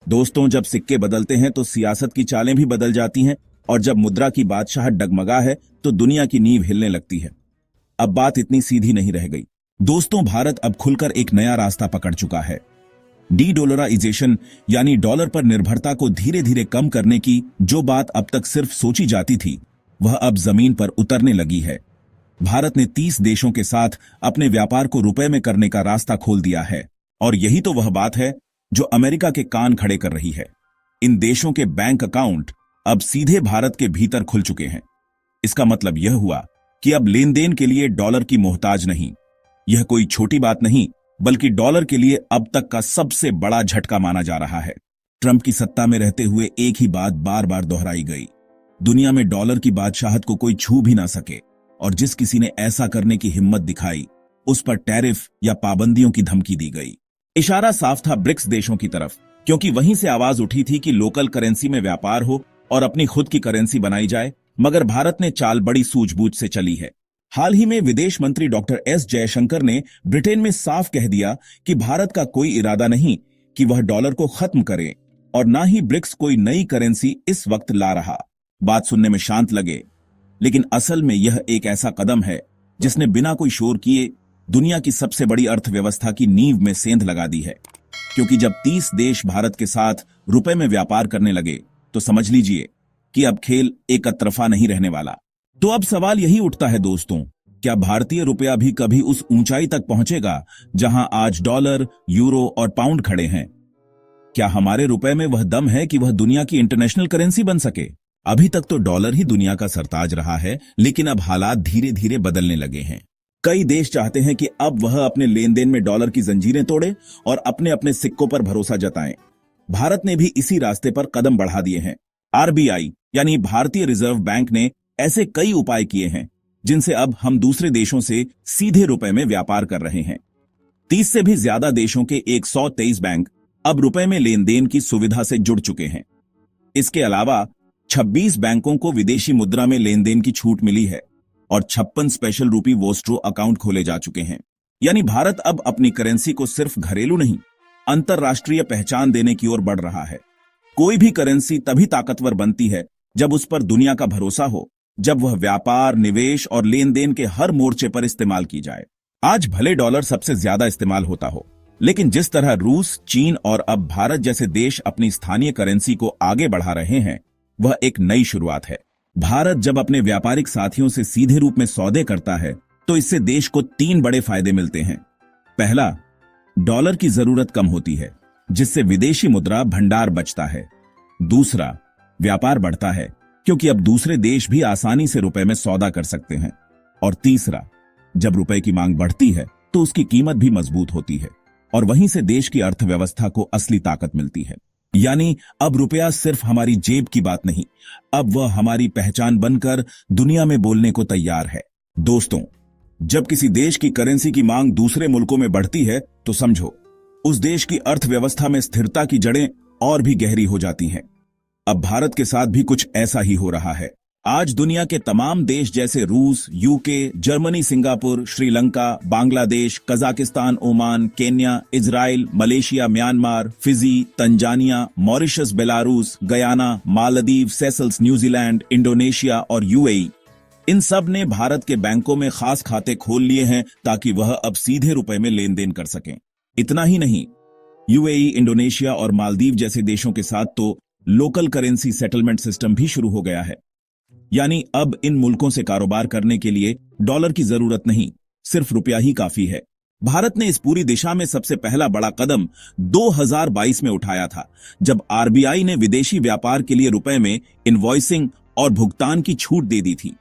दोस्तों, जब सिक्के बदलते हैं तो सियासत की चालें भी बदल जाती हैं, और जब मुद्रा की बादशाहत डगमगा है तो दुनिया की नींव हिलने लगती है। अब बात इतनी सीधी नहीं रह गई। दोस्तों, भारत अब खुलकर एक नया रास्ता पकड़ चुका है। डी-डॉलराइजेशन यानी डॉलर पर निर्भरता को धीरे धीरे कम करने की जो बात अब तक सिर्फ सोची जाती थी, वह अब जमीन पर उतरने लगी है। भारत ने 30 देशों के साथ अपने व्यापार को रुपए में करने का रास्ता खोल दिया है, और यही तो वह बात है जो अमेरिका के कान खड़े कर रही है। इन देशों के बैंक अकाउंट अब सीधे भारत के भीतर खुल चुके हैं। इसका मतलब यह हुआ कि अब लेन देन के लिए डॉलर की मोहताज नहीं। यह कोई छोटी बात नहीं, बल्कि डॉलर के लिए अब तक का सबसे बड़ा झटका माना जा रहा है। ट्रंप की सत्ता में रहते हुए एक ही बात बार बार दोहराई गई, दुनिया में डॉलर की बादशाहत को कोई छू भी ना सके, और जिस किसी ने ऐसा करने की हिम्मत दिखाई उस पर टैरिफ या पाबंदियों की धमकी दी गई। इशारा साफ था ब्रिक्स देशों की तरफ, क्योंकि वहीं से आवाज उठी थी कि लोकल करेंसी में व्यापार हो और अपनी खुद की करेंसी बनाई जाए। मगर भारत ने चाल बड़ी सूझबूझ से चली है। हाल ही में विदेश मंत्री डॉक्टर एस जयशंकर ने ब्रिटेन में साफ कह दिया कि भारत का कोई इरादा नहीं कि वह डॉलर को खत्म करे, और ना ही ब्रिक्स कोई नई करेंसी इस वक्त ला रहा। बात सुनने में शांत लगे, लेकिन असल में यह एक ऐसा कदम है जिसने बिना कोई शोर किए दुनिया की सबसे बड़ी अर्थव्यवस्था की नींव में सेंध लगा दी है। क्योंकि जब 30 देश भारत के साथ रुपए में व्यापार करने लगे तो समझ लीजिए कि अब खेल एक तरफा नहीं रहने वाला। तो अब सवाल यही उठता है दोस्तों, क्या भारतीय रुपया भी कभी उस ऊंचाई तक पहुंचेगा जहां आज डॉलर, यूरो और पाउंड खड़े हैं? क्या हमारे रुपए में वह दम है कि वह दुनिया की इंटरनेशनल करेंसी बन सके? अभी तक तो डॉलर ही दुनिया का सरताज रहा है, लेकिन अब हालात धीरे धीरे बदलने लगे हैं। कई देश चाहते हैं कि अब वह अपने लेन देन में डॉलर की जंजीरें तोड़े और अपने अपने सिक्कों पर भरोसा जताएं। भारत ने भी इसी रास्ते पर कदम बढ़ा दिए हैं। आरबीआई यानी भारतीय रिजर्व बैंक ने ऐसे कई उपाय किए हैं जिनसे अब हम दूसरे देशों से सीधे रुपए में व्यापार कर रहे हैं। 30 से भी ज्यादा देशों के 123 बैंक अब रुपए में लेन देन की सुविधा से जुड़ चुके हैं। इसके अलावा 26 बैंकों को विदेशी मुद्रा में लेन देन की छूट मिली है और 56 स्पेशल रूपी वोस्ट्रो अकाउंट खोले जा चुके हैं। यानी भारत अब अपनी करेंसी को सिर्फ घरेलू नहीं, अंतरराष्ट्रीय पहचान देने की ओर बढ़ रहा है। कोई भी करेंसी तभी ताकतवर बनती है जब उस पर दुनिया का भरोसा हो, जब वह व्यापार, निवेश और लेन देन के हर मोर्चे पर इस्तेमाल की जाए। आज भले डॉलर सबसे ज्यादा इस्तेमाल होता हो, लेकिन जिस तरह रूस, चीन और अब भारत जैसे देश अपनी स्थानीय करेंसी को आगे बढ़ा रहे हैं, वह एक नई शुरुआत है। भारत जब अपने व्यापारिक साथियों से सीधे रूप में सौदे करता है तो इससे देश को 3 बड़े फायदे मिलते हैं। पहला, डॉलर की जरूरत कम होती है, जिससे विदेशी मुद्रा भंडार बचता है। दूसरा, व्यापार बढ़ता है, क्योंकि अब दूसरे देश भी आसानी से रुपए में सौदा कर सकते हैं। और तीसरा, जब रुपए की मांग बढ़ती है तो उसकी कीमत भी मजबूत होती है, और वहीं से देश की अर्थव्यवस्था को असली ताकत मिलती है। यानी अब रुपया सिर्फ हमारी जेब की बात नहीं, अब वह हमारी पहचान बनकर दुनिया में बोलने को तैयार है। दोस्तों, जब किसी देश की करेंसी की मांग दूसरे मुल्कों में बढ़ती है तो समझो उस देश की अर्थव्यवस्था में स्थिरता की जड़ें और भी गहरी हो जाती हैं। अब भारत के साथ भी कुछ ऐसा ही हो रहा है। आज दुनिया के तमाम देश जैसे रूस, UK, Germany, Singapore, Sri Lanka, Bangladesh, Kazakhstan, Oman, Kenya, Israel, Malaysia, Myanmar, Fiji, Tanzania, Mauritius, Belarus, Guyana, Maldives, Seychelles, New Zealand, Indonesia और यूएई, इन सब ने भारत के बैंकों में खास खाते खोल लिए हैं ताकि वह अब सीधे रुपए में लेन देन कर सकें। इतना ही नहीं, यूएई, इंडोनेशिया और मालदीव जैसे देशों के साथ तो लोकल करेंसी सेटलमेंट सिस्टम भी शुरू हो गया है। यानी अब इन मुल्कों से कारोबार करने के लिए डॉलर की जरूरत नहीं, सिर्फ रुपया ही काफी है। भारत ने इस पूरी दिशा में सबसे पहला बड़ा कदम 2022 में उठाया था, जब आरबीआई ने विदेशी व्यापार के लिए रुपए में इनवॉइसिंग और भुगतान की छूट दे दी थी।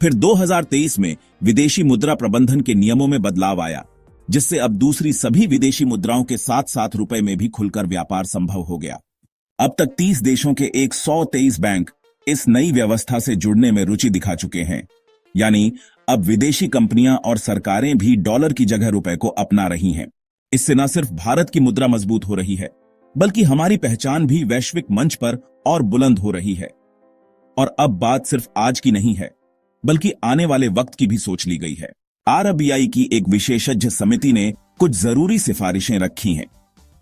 फिर 2023 में विदेशी मुद्रा प्रबंधन के नियमों में बदलाव आया, जिससे अब दूसरी सभी विदेशी मुद्राओं के साथ साथ रुपए में भी खुलकर व्यापार संभव हो गया। अब तक 30 देशों के 123 बैंक इस नई व्यवस्था से जुड़ने में रुचि दिखा चुके हैं। यानी अब विदेशी कंपनियां और सरकारें भी डॉलर की जगह रुपए को अपना रही हैं। इससे न सिर्फ भारत की मुद्रा मजबूत हो रही है, बल्कि हमारी पहचान भी वैश्विक मंच पर और बुलंद हो रही है। और अब बात सिर्फ आज की नहीं है, बल्कि आने वाले वक्त की भी सोच ली गई है। आरबीआई की एक विशेषज्ञ समिति ने कुछ जरूरी सिफारिशें रखी हैं।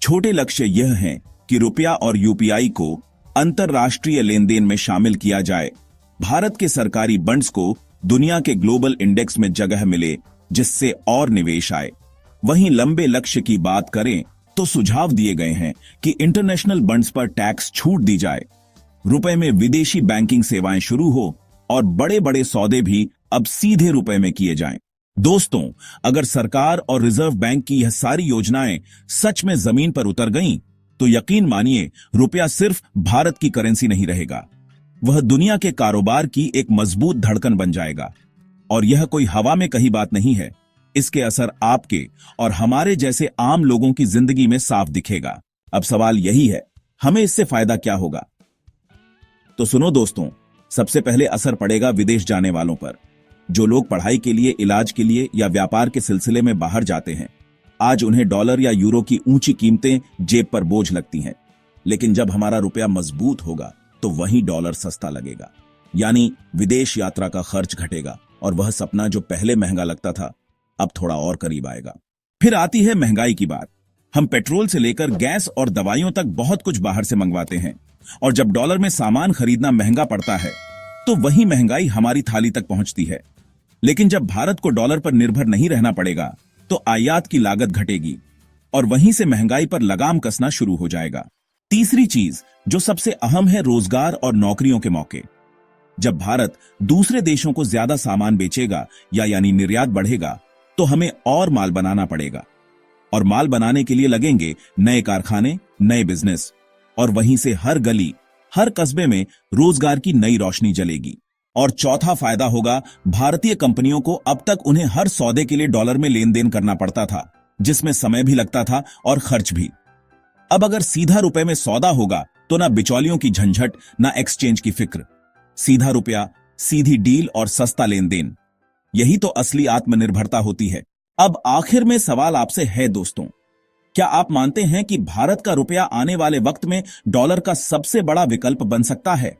छोटे लक्ष्य यह हैं कि रुपया और यूपीआई को अंतरराष्ट्रीय लेन देन में शामिल किया जाए। भारत के सरकारी बॉन्ड्स को दुनिया के ग्लोबल इंडेक्स में जगह मिले, जिससे और निवेश आए। वहीं लंबे लक्ष्य की बात करें तो सुझाव दिए गए हैं कि इंटरनेशनल बॉन्ड्स पर टैक्स छूट दी जाए, रुपए में विदेशी बैंकिंग सेवाएं शुरू हो और बड़े बड़े सौदे भी अब सीधे रुपए में किए जाएं। दोस्तों, अगर सरकार और रिजर्व बैंक की यह सारी योजनाएं सच में जमीन पर उतर गईं, तो यकीन मानिए रुपया सिर्फ भारत की करेंसी नहीं रहेगा, वह दुनिया के कारोबार की एक मजबूत धड़कन बन जाएगा। और यह कोई हवा में कही बात नहीं है, इसके असर आपके और हमारे जैसे आम लोगों की जिंदगी में साफ दिखेगा। अब सवाल यही है, हमें इससे फायदा क्या होगा? तो सुनो दोस्तों, सबसे पहले असर पड़ेगा विदेश जाने वालों पर। जो लोग पढ़ाई के लिए, इलाज के लिए या व्यापार के सिलसिले में बाहर जाते हैं, आज उन्हें डॉलर या यूरो की ऊंची कीमतें जेब पर बोझ लगती हैं। लेकिन जब हमारा रुपया मजबूत होगा तो वहीं डॉलर सस्ता लगेगा, यानी विदेश यात्रा का खर्च घटेगा और वह सपना जो पहले महंगा लगता था अब थोड़ा और करीब आएगा। फिर आती है महंगाई की बात। हम पेट्रोल से लेकर गैस और दवाइयों तक बहुत कुछ बाहर से मंगवाते हैं, और जब डॉलर में सामान खरीदना महंगा पड़ता है तो वही महंगाई हमारी थाली तक पहुंचती है। लेकिन जब भारत को डॉलर पर निर्भर नहीं रहना पड़ेगा तो आयात की लागत घटेगी और वहीं से महंगाई पर लगाम कसना शुरू हो जाएगा। तीसरी चीज जो सबसे अहम है, रोजगार और नौकरियों के मौके। जब भारत दूसरे देशों को ज्यादा सामान बेचेगा या यानी निर्यात बढ़ेगा, तो हमें और माल बनाना पड़ेगा, और माल बनाने के लिए लगेंगे नए कारखाने, नए बिजनेस, और वहीं से हर गली, हर कस्बे में रोजगार की नई रोशनी जलेगी। और चौथा फायदा होगा, भारतीय कंपनियों को अब तक उन्हें हर सौदे के लिए डॉलर में लेन देन करना पड़ता था, जिसमें समय भी लगता था और खर्च भी। अब अगर सीधा रुपए में सौदा होगा तो ना बिचौलियों की झंझट, ना एक्सचेंज की फिक्र, सीधा रुपया, सीधी डील और सस्ता लेन देन, यही तो असली आत्मनिर्भरता होती है। अब आखिर में सवाल आपसे है दोस्तों, क्या आप मानते हैं कि भारत का रुपया आने वाले वक्त में डॉलर का सबसे बड़ा विकल्प बन सकता है?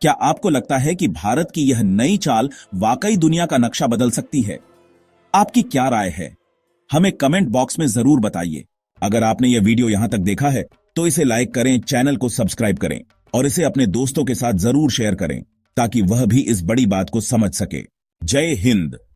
क्या आपको लगता है कि भारत की यह नई चाल वाकई दुनिया का नक्शा बदल सकती है? आपकी क्या राय है? हमें कमेंट बॉक्स में जरूर बताइए। अगर आपने यह वीडियो यहां तक देखा है तो इसे लाइक करें, चैनल को सब्सक्राइब करें और इसे अपने दोस्तों के साथ जरूर शेयर करें, ताकि वह भी इस बड़ी बात को समझ सके। जय हिंद।